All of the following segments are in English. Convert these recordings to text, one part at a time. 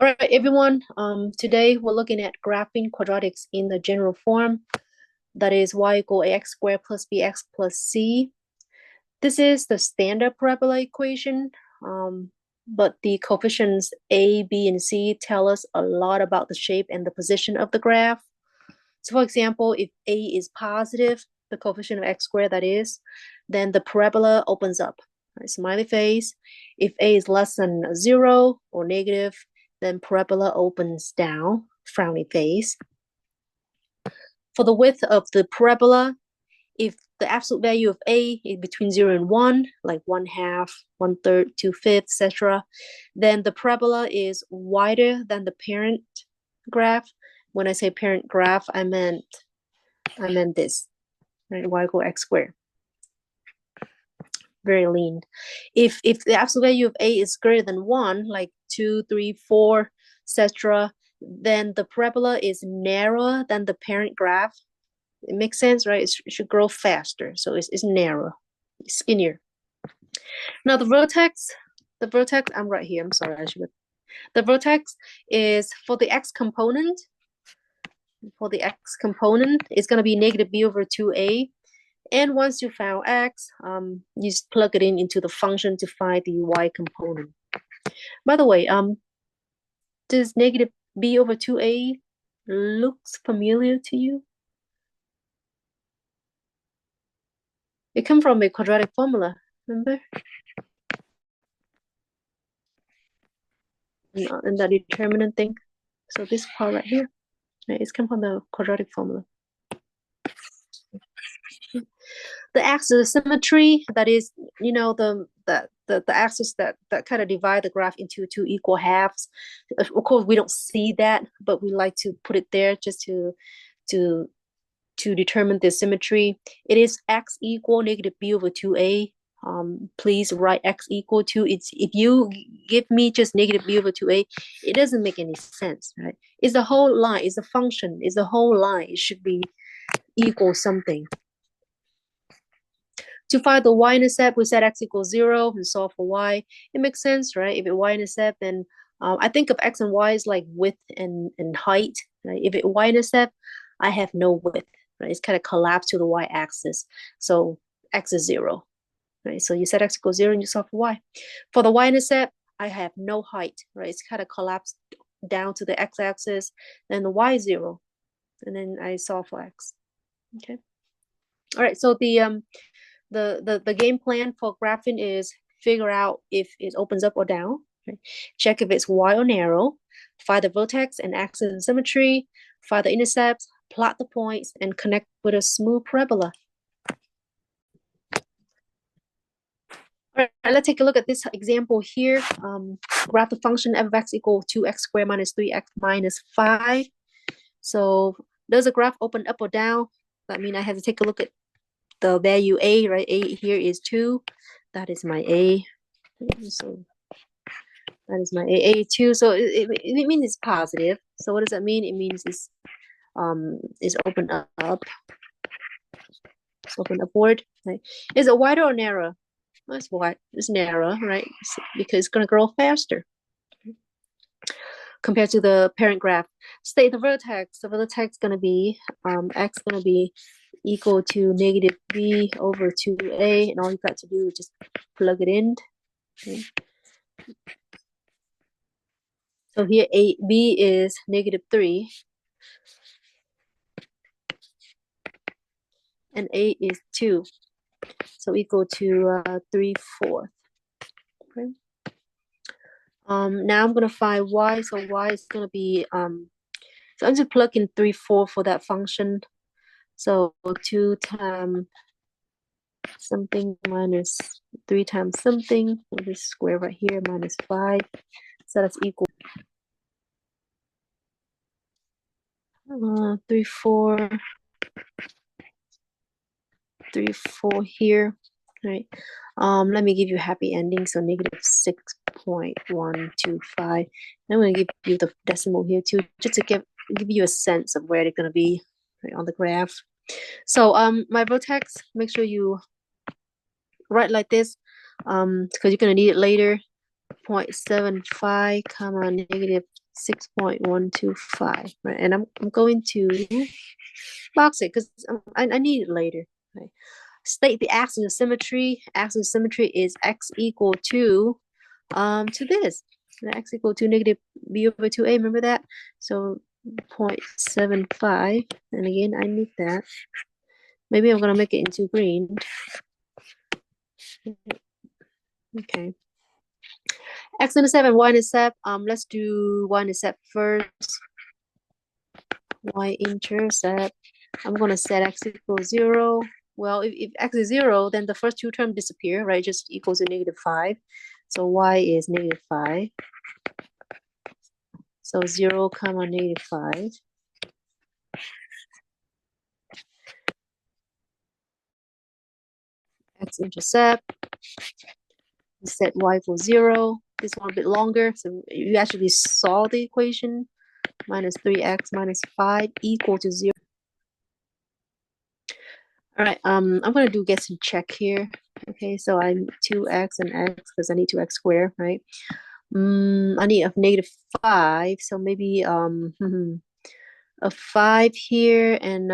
All right, everyone. Today we're looking at graphing quadratics in the general form. That is y equal ax squared plus bx plus c. This is the standard parabola equation, but the coefficients a, b, and c tell us a lot about the shape and the position of the graph. So for example, if a is positive, the coefficient of x squared that is, then the parabola opens up, right? Smiley face. If a is less than 0 or negative, then parabola opens down, frowny face. For the width of the parabola, if the absolute value of a is between 0 and 1, like 1/2, 1/3, 2/5, etc., then the parabola is wider than the parent graph. When I say parent graph, I meant this, right? Y equal x squared. Very lean. If the absolute value of a is greater than 1, like 2, 3, 4, etc., then the parabola is narrower than the parent graph. It makes sense, right? It should grow faster, so it's narrow, skinnier. Now the vertex, I'm right here. I'm sorry, the vertex is for the x component. For the x component, it's going to be negative b over 2a. And once you found x, you just plug it into the function to find the y component. By the way, does negative b over 2a looks familiar to you? It comes from a quadratic formula, remember? And that determinant thing. So this part right here, it's come from the quadratic formula. The axis of symmetry, that is, the axis that kind of divide the graph into two equal halves. Of course, we don't see that, but we like to put it there just to determine the symmetry. It is x equal negative b over 2a. Please write x equal to, if you give me just negative b over 2a, it doesn't make any sense, right? It's the whole line, it's a function, it's the whole line. It should be equal something. To find the y-intercept, we set x equals 0 and solve for y. It makes sense, right? If it y-intercept, then I think of x and y as like width and height, right? If it y-intercept, I have no width, right? It's kind of collapsed to the y-axis. So x is 0, right? So you set x equals 0 and you solve for y. For the y-intercept, I have no height, right? It's kind of collapsed down to the x-axis, then the y is 0, and then I solve for x. Okay. All right. So the game plan for graphing is figure out if it opens up or down. Okay? Check if it's wide or narrow. Find the vertex and axis of symmetry. Find the intercepts. Plot the points and connect with a smooth parabola. All right, let's take a look at this example here. Graph the function f of x equal 2x squared minus 3x minus 5. So does the graph open up or down? I mean, I have to take a look at the value a, right? A here is 2. That is my a. So that is my a2. So it means it's positive. So what does that mean? It means it's open up. It's open upward. Right? Is it wider or narrow? Well, it's wide. It's narrow, right? Because it's going to grow faster compared to the parent graph. State the vertex. The vertex is going to be x going to be equal to negative b over 2a, and all you got to do is just plug it in. Okay. So here b is negative 3, and a is 2, so equal to 3/4. Okay. Now I'm gonna find y, so y is gonna be so I'm just plugging 3/4 for that function. So 2 times something minus 3 times something, with this square right here, minus 5. So that's equal 3/4 here, right? Let me give you a happy ending. So negative 6.125. I'm going to give you the decimal here too, just to give you a sense of where they're going to be, right, on the graph. So my vertex, make sure you write like this, because you're going to need it later. 0.75 comma negative 6.125, right? And I'm going to box it because I need it later. Right? State the axis of symmetry. Axis of symmetry is x equal to this. X equal to negative b over 2a. Remember that? So 0.75. And again, I need that. Maybe I'm gonna make it into green. Okay. X-intercept and y-intercept. Let's do y-intercept first. Y-intercept. I'm gonna set x equals 0. Well, if x is 0, then the first two terms disappear, right? Just equals to -5. So y is -5. So 0, comma -5. X-intercept. Set y equals 0. This one a bit longer, so you actually solve the equation. Minus 3x minus 5 equal to 0. All right, I'm gonna get some check here. Okay, so I'm 2x and x because I need 2x squared, right? I need a -5, so maybe a 5 here and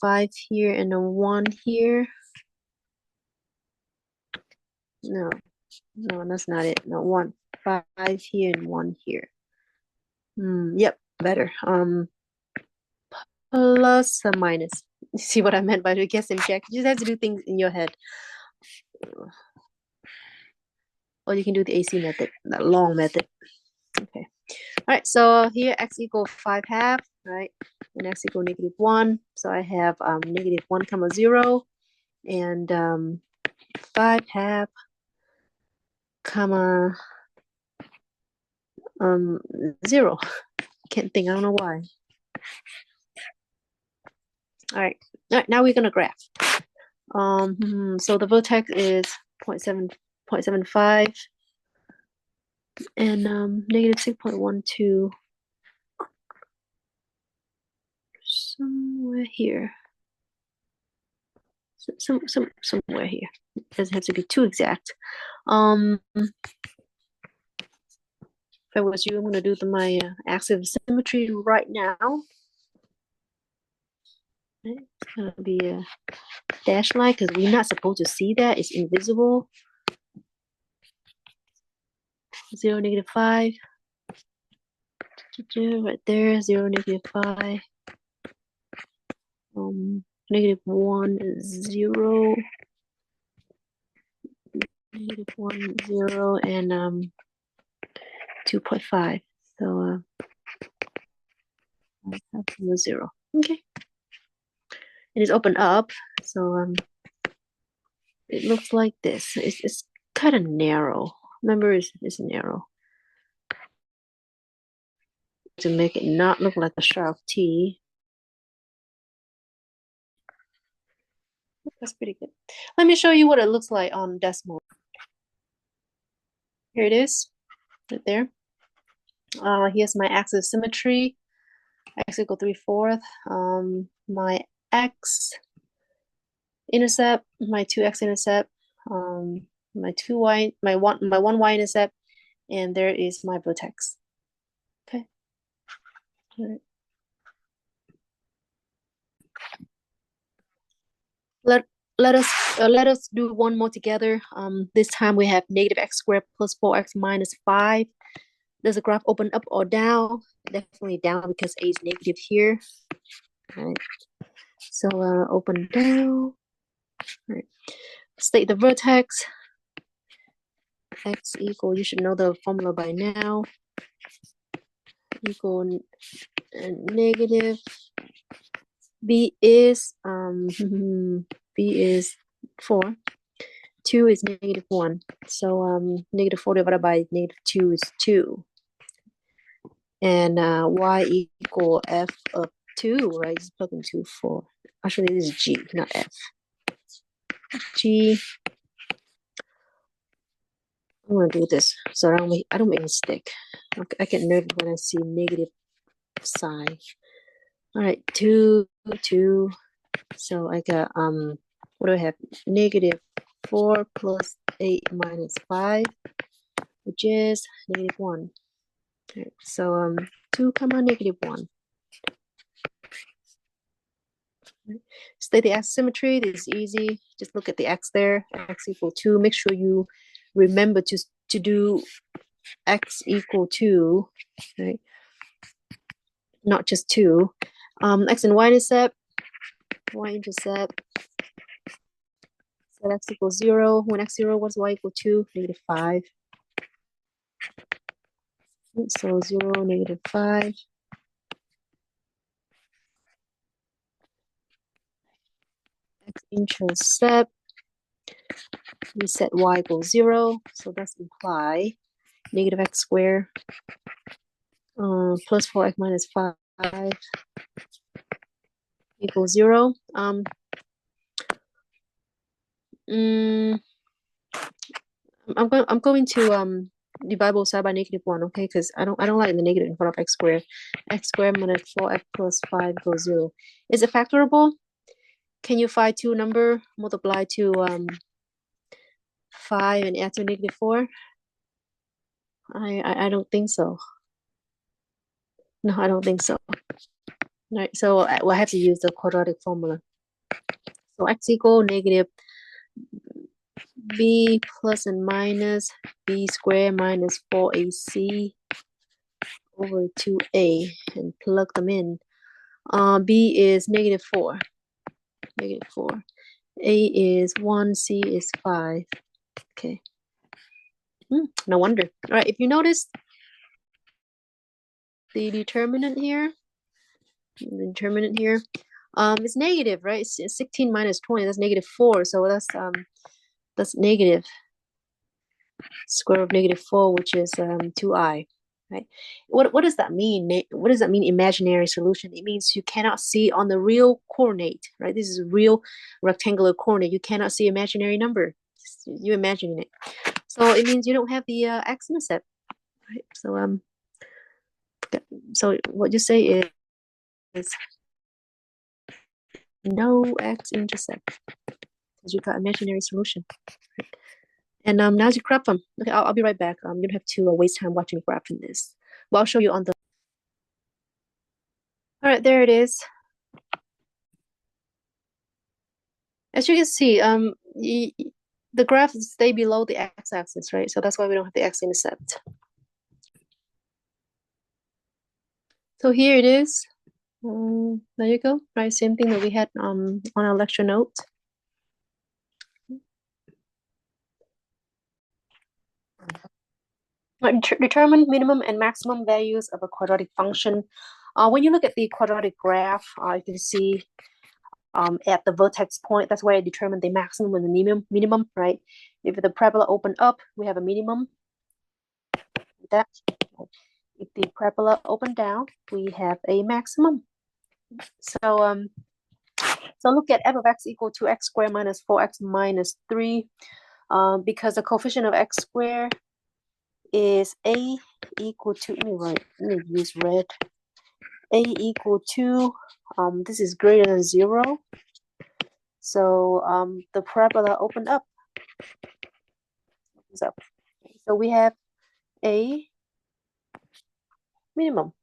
5 here and a 1 here. No, that's not it. No, 1, 5 here and 1 here. Yep, better. Plus or minus. See what I meant by the guess and check? You just have to do things in your head. Or you can do the AC method, that long method. Okay. All right, so here x equal 5/2, right? And x equal -1. So I have -1 comma 0 and 5/2 comma 0. Can't think, I don't know why. All right, now we're gonna graph. So the vertex is 0.75 and -6.12 somewhere here. Somewhere here. It doesn't have to be too exact. If I was you, I'm gonna do my axis of symmetry right now. It's gonna be a dash line because we're not supposed to see that. It's invisible. 0, -5. Right there, 0, -5. -1, 0. -1, 0, and 2.5. So 0. Okay. It is open up. So it looks like this. It's kind of narrow. Remember, it's narrow. To make it not look like a sharp T. That's pretty good. Let me show you what it looks like on decimal. Here it is, right there. Here's my axis of symmetry. X equal 3/4. My x intercept, my 2x intercept, my 2y, my 1y intercept, and there is my vertex. Okay. All right. Let us do one more together. This time we have -x² plus 4x minus 5. Does the graph open up or down? Definitely down because a is negative here. All right. So open down. All right. State the vertex. X equal, you should know the formula by now. Equal negative. B is B is 4. 2 is -1. So -4 divided by -2 is 2. And y equal f of 2, right? Just plug in 2, 4. Actually, this is g, not f. G. I'm gonna do this so I don't make a mistake. I get nervous when I see negative sign. All right, 2, 2. So I got what do I have? -4 plus 8 minus 5, which is -1. Right, so 2 comma -1. State the x symmetry. This is easy. Just look at the x there. X equal 2. Make sure you remember to do x equal 2, right? Not just 2. X and y-intercept. Y-intercept. Set x equals 0. When x 0, what's y equal to? -5. So 0, -5. X-intercept. We set y equals 0. So that's imply -x squared plus 4x minus 5 equals 0. I'm going to divide both side by -1, okay? Because I don't like the negative in front of x squared. X squared minus 4x plus 5 equals 0. Is it factorable? Can you find two number, multiply to 5 and add to -4? I don't think so. No, I don't think so. All right, so I have to use the quadratic formula. So x equal negative b plus and minus b squared minus 4ac over 2a, and plug them in. B is -4. -4. A is 1, C is 5. Okay. No wonder. All right, if you notice the determinant here, it's negative, right? It's 16 minus 20, that's -4. So that's negative square root of -4, which is 2i. Right? What does that mean? What does that mean, imaginary solution? It means you cannot see on the real coordinate, right? This is a real rectangular coordinate. You cannot see imaginary number. You imagining it. So it means you don't have the x-intercept, right? So what you say is no x-intercept because you got imaginary solution. And now you graph them. Okay, I'll be right back. You don't have to waste time watching graphing this. Well, I'll show you on the. All right, there it is. As you can see, the graph stay below the x-axis, right? So that's why we don't have the x-intercept. So here it is. There you go. Right, same thing that we had on our lecture note. Determine minimum and maximum values of a quadratic function. When you look at the quadratic graph, you can see at the vertex point, that's where I determine the maximum and the minimum, right? If the parabola open up, we have a minimum. That. If the parabola open down, we have a maximum. So look at f of x equal to x squared minus 4x minus 3, because the coefficient of x squared is a equal to, let me use red. A equal to, this is greater than 0. So the parabola opened up. So we have a minimum.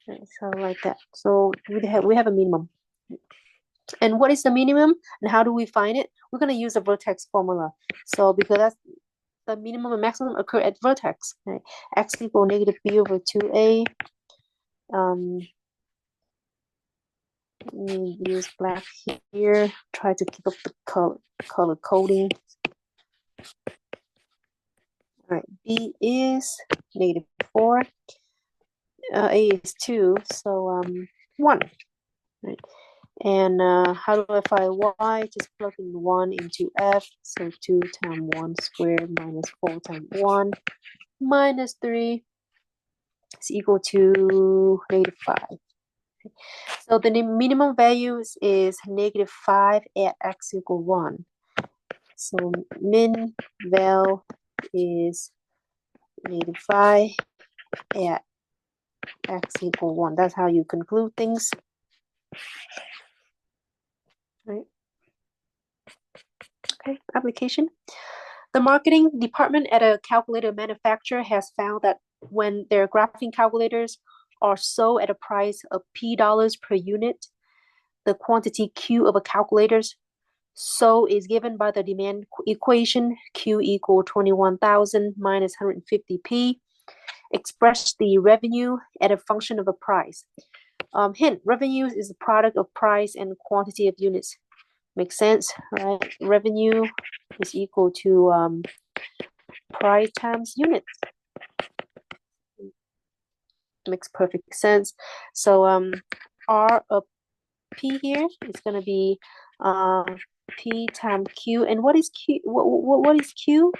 Okay, so like that. So we have a minimum. And what is the minimum and how do we find it? We're going to use the vertex formula. So because that's the minimum and maximum occur at vertex. Right? X equal negative b over 2a. Let me use black here. Try to keep up the color coding. All right, b is -4. A is 2, so 1. Right. And how do I find y? Just plug in 1 into f. So 2 times 1 squared minus 4 times 1 minus 3 is equal to -5. So the minimum values is -5 at x equal 1. So min val is -5 at x equal 1. That's how you conclude things. Right. Okay, application. The marketing department at a calculator manufacturer has found that when their graphing calculators are sold at a price of P dollars per unit, the quantity Q of a calculators sold is given by the demand equation Q equal 21,000 minus 150P. Express the revenue as a function of a price. Hint, revenue is the product of price and quantity of units. Makes sense, right? Revenue is equal to price times units. Makes perfect sense. So R of P here is going to be P times Q. And what is Q? What is Q?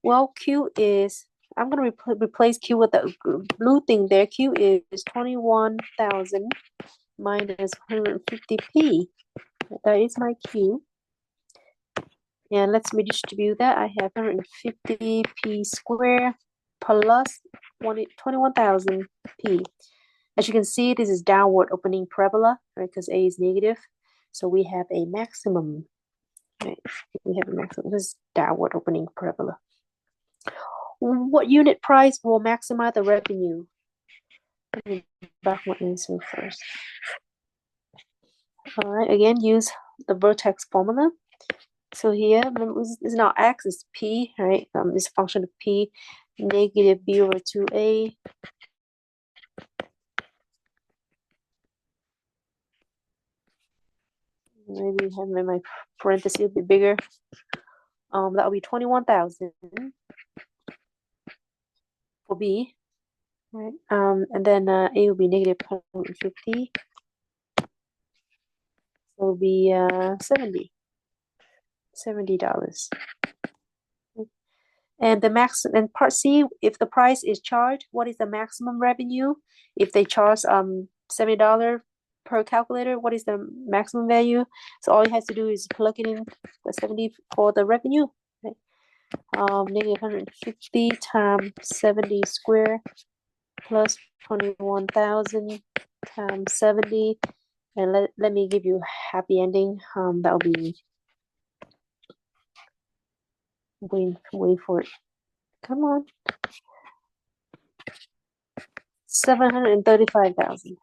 Well, Q is, I'm going to replace Q with the blue thing there. Q is 21,000 minus 150P. That is my Q. And let's redistribute that. I have 150P squared plus 21,000P. As you can see, this is downward opening parabola, right? Because A is negative. So we have a maximum, right? We have a maximum. This is downward opening parabola. What unit price will maximize the revenue? Let me back my answer first. All right, again, use the vertex formula. So here, it's not X, it's P, right? It's a function of P, negative B over 2A. Maybe have my parentheses a bit bigger. That will be 21,000 for B, right? And then A will be negative 150. So it will be $70. And the max and part C, if the price is charged, what is the maximum revenue? If they charge $70 per calculator, what is the maximum value? So all you have to do is plug it in the 70 for the revenue. Right? Negative 150 times 70 squared plus 21,000 times 70. And let me give you a happy ending. That'll be wait for it. Come on. 735,000.